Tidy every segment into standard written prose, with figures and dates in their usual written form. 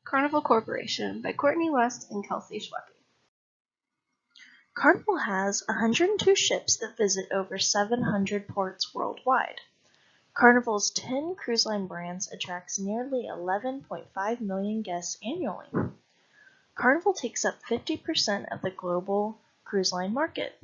Carnival Corporation by Courtney West and Kelsey Schwoeppe. Carnival has 102 ships that visit over 700 ports worldwide. Carnival's 10 cruise line brands attracts nearly 11.5 million guests annually. Carnival takes up 50% of the global cruise line market.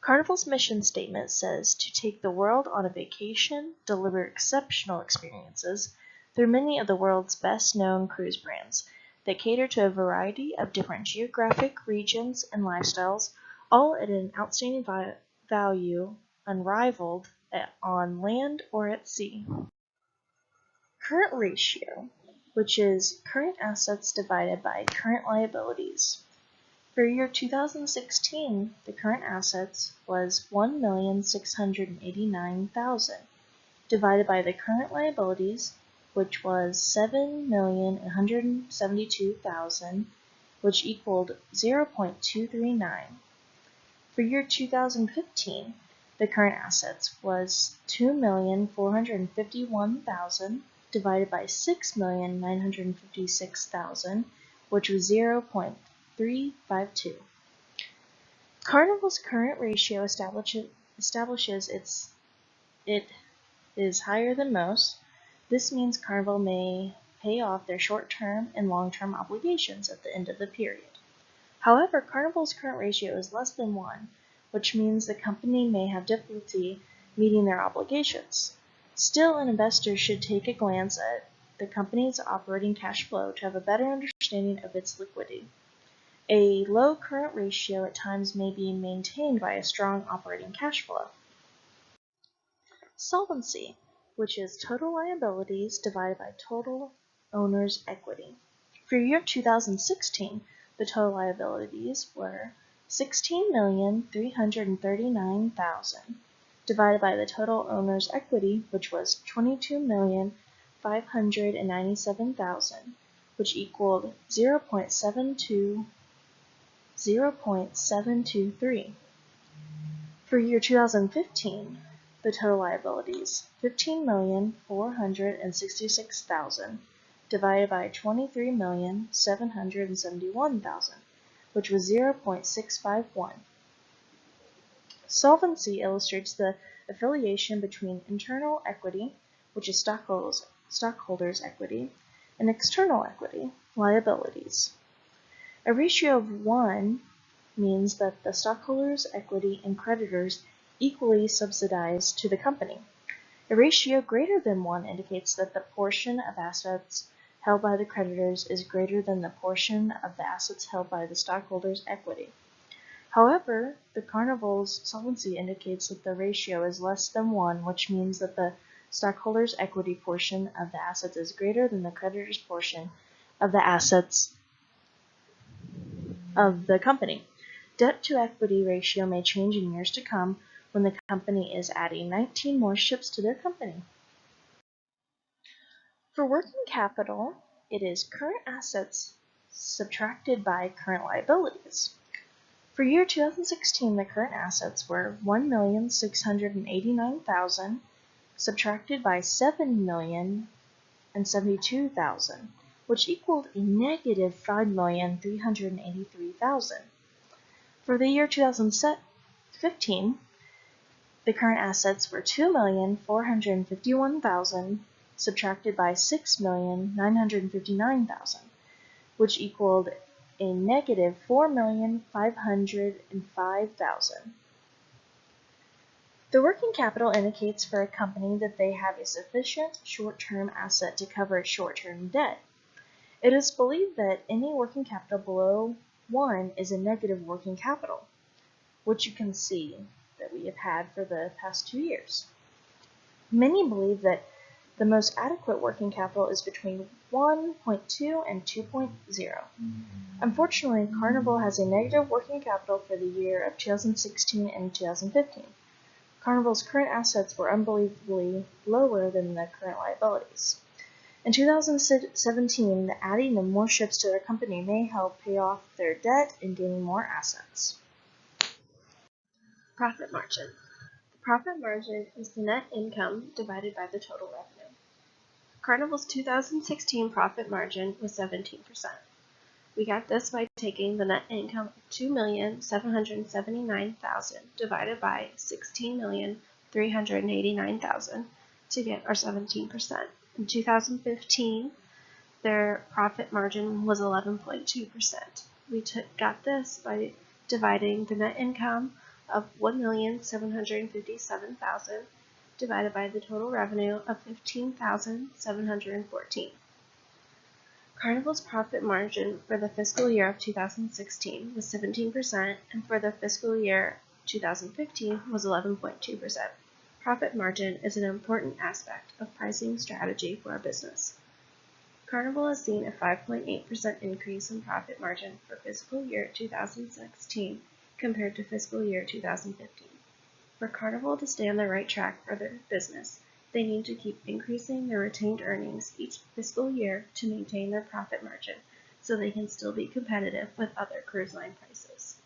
Carnival's mission statement says to take the world on a vacation, deliver exceptional experiences through many of the world's best-known cruise brands that cater to a variety of different geographic regions and lifestyles, all at an outstanding value, unrivaled on land or at sea. Current ratio, which is current assets divided by current liabilities. For year 2016, the current assets was $1,689,000 divided by the current liabilities, which was $7,172,000, which equaled 0.239. For year 2015, the current assets was $2,451,000 divided by $6,956,000, which was 0.352. Carnival's current ratio establishes it is higher than most. This means Carnival may pay off their short-term and long-term obligations at the end of the period. However, Carnival's current ratio is less than 1, which means the company may have difficulty meeting their obligations. Still, an investor should take a glance at the company's operating cash flow to have a better understanding of its liquidity. A low current ratio at times may be maintained by a strong operating cash flow. Solvency, which is total liabilities divided by total owner's equity. For year 2016, the total liabilities were $16,339,000 divided by the total owner's equity, which was $22,597,000, which equaled 0.723. For year 2015, the total liabilities, $15,466,000 divided by $23,771,000, which was 0.651. Solvency illustrates the affiliation between internal equity, which is stockholders' equity, and external equity, liabilities. A ratio of 1 means that the stockholders' equity and creditors equally subsidize to the company. A ratio greater than 1 indicates that the portion of assets held by the creditors is greater than the portion of the assets held by the stockholders' equity. However, the Carnival's solvency indicates that the ratio is less than 1, which means that the stockholders' equity portion of the assets is greater than the creditors' portion of the assets of the company. Debt-to-equity ratio may change in years to come when the company is adding 19 more ships to their company. For working capital, it is current assets subtracted by current liabilities. For year 2016, the current assets were $1,689,000 subtracted by $7,072,000, which equaled a negative $5,383,000. For the year 2015, the current assets were $2,451,000 subtracted by $6,959,000, which equaled a negative $4,505,000. The working capital indicates for a company that they have a sufficient short-term asset to cover its short-term debt. It is believed that any working capital below 1 is a negative working capital, which you can see that we have had for the past 2 years. Many believe that the most adequate working capital is between 1.2 and 2.0. Unfortunately, Carnival has a negative working capital for the year of 2016 and 2015. Carnival's current assets were unbelievably lower than the current liabilities. In 2017, the adding of more ships to their company may help pay off their debt and gain more assets. Profit margin. The profit margin is the net income divided by the total revenue. Carnival's 2016 profit margin was 17%. We got this by taking the net income of $2,779,000 divided by $16,389,000 to get our 17%. In 2015, their profit margin was 11.2%. We got this by dividing the net income of $1,757,000 divided by the total revenue of $15,714. Carnival's profit margin for the fiscal year of 2016 was 17%, and for the fiscal year 2015 was 11.2%. Profit margin is an important aspect of pricing strategy for a business. Carnival has seen a 5.8% increase in profit margin for fiscal year 2016 compared to fiscal year 2015. For Carnival to stay on the right track for their business, they need to keep increasing their retained earnings each fiscal year to maintain their profit margin so they can still be competitive with other cruise line prices.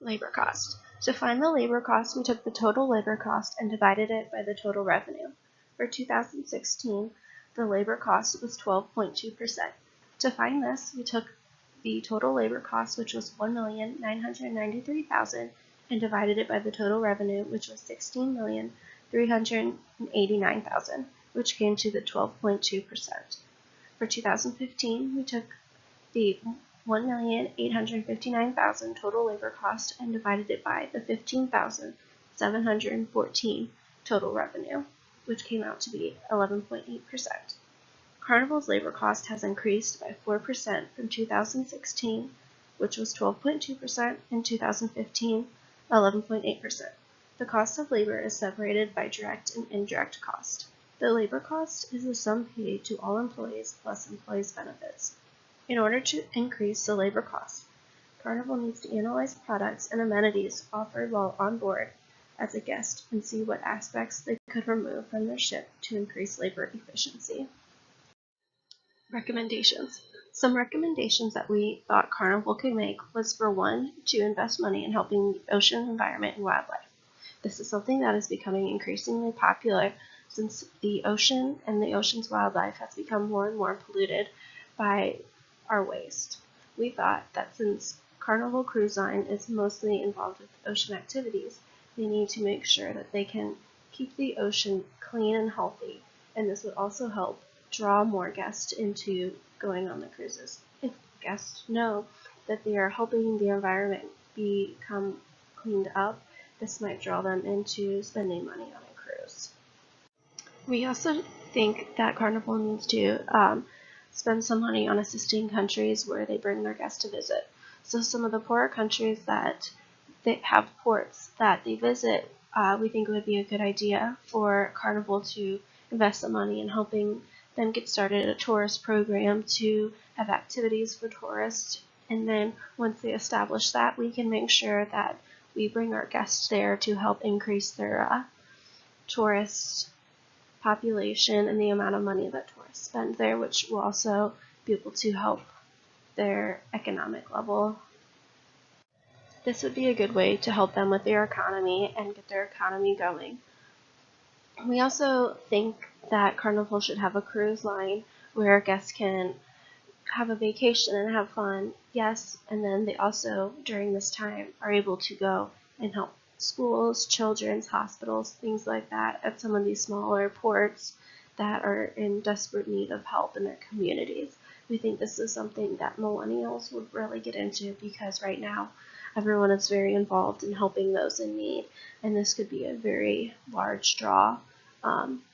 Labor cost. To find the labor cost, we took the total labor cost and divided it by the total revenue. For 2016, the labor cost was 12.2%. To find this, we took the total labor cost, which was $1,993,000, and divided it by the total revenue, which was $16,389,000, which came to the 12.2%. For 2015, we took the $1,859,000 total labor cost and divided it by the $15,714 total revenue, which came out to be 11.8%. Carnival's labor cost has increased by 4% from 2016, which was 12.2%, in 2015, 11.8%. The cost of labor is separated by direct and indirect cost. The labor cost is the sum paid to all employees plus employees' benefits. In order to increase the labor cost, Carnival needs to analyze products and amenities offered while on board as a guest and see what aspects they could remove from their ship to increase labor efficiency. Recommendations. Some recommendations that we thought Carnival could make was, for one, to invest money in helping the ocean environment and wildlife. This is something that is becoming increasingly popular since the ocean and the ocean's wildlife has become more and more polluted by our waste. We thought that since Carnival Cruise Line is mostly involved with ocean activities, they need to make sure that they can keep the ocean clean and healthy, and this would also help draw more guests into going on the cruises. If guests know that they are helping the environment become cleaned up, this might draw them into spending money on a cruise. We also think that Carnival needs to spend some money on assisting countries where they bring their guests to visit. So some of the poorer countries that they have ports that they visit, we think it would be a good idea for Carnival to invest some money in helping them get started a tourist program to have activities for tourists, and then once they establish that, we can make sure that we bring our guests there to help increase their tourist population and the amount of money that tourists spend there, which will also be able to help their economic level. This would be a good way to help them with their economy and get their economy going. We also think that Carnival should have a cruise line where guests can have a vacation and have fun, yes, and then they also, during this time, are able to go and help schools, children's hospitals, things like that at some of these smaller ports that are in desperate need of help in their communities. We think this is something that millennials would really get into because right now everyone is very involved in helping those in need, and this could be a very large draw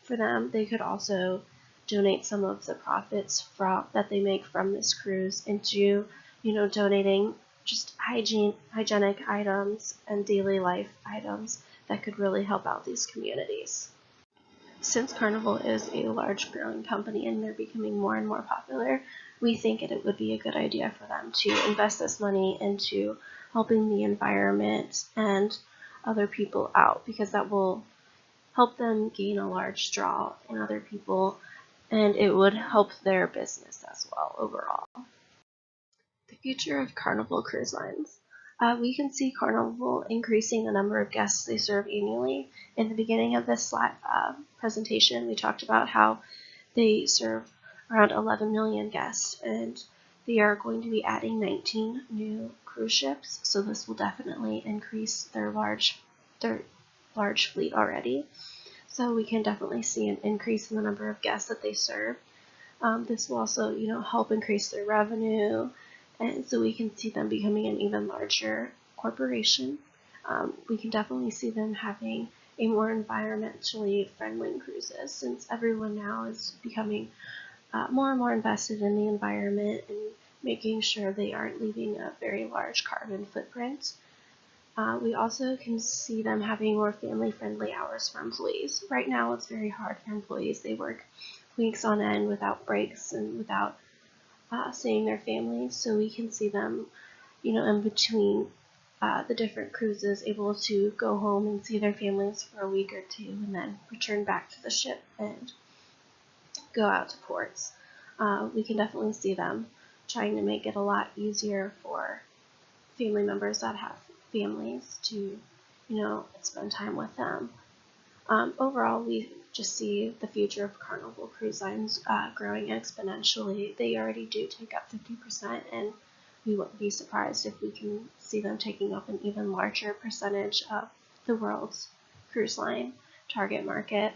for them. They could also donate some of the profits that they make from this cruise into, donating just hygienic items and daily life items that could really help out these communities. Since Carnival is a large growing company and they're becoming more and more popular, we think it would be a good idea for them to invest this money into helping the environment and other people out, because that will help them gain a large draw in other people, and it would help their business as well overall. The future of Carnival Cruise Lines. We can see Carnival increasing the number of guests they serve annually. In the beginning of this presentation, we talked about how They serve around 11 million guests, and they are going to be adding 19 new cruise ships, so this will definitely increase their large fleet already. So we can definitely see an increase in the number of guests that they serve. This will also, help increase their revenue, and so we can see them becoming an even larger corporation. We can definitely see them having a more environmentally friendly cruises, since everyone now is becoming more and more invested in the environment and making sure they aren't leaving a very large carbon footprint. We also can see them having more family-friendly hours for employees. Right now, it's very hard for employees. They work weeks on end without breaks and without seeing their families, so we can see them, in between the different cruises, able to go home and see their families for a week or two and then return back to the ship and go out to ports. We can definitely see them trying to make it a lot easier for family members that have families to, spend time with them. Overall, we just see the future of Carnival Cruise Lines growing exponentially. They already do take up 50%, and we wouldn't be surprised if we can see them taking up an even larger percentage of the world's cruise line target market.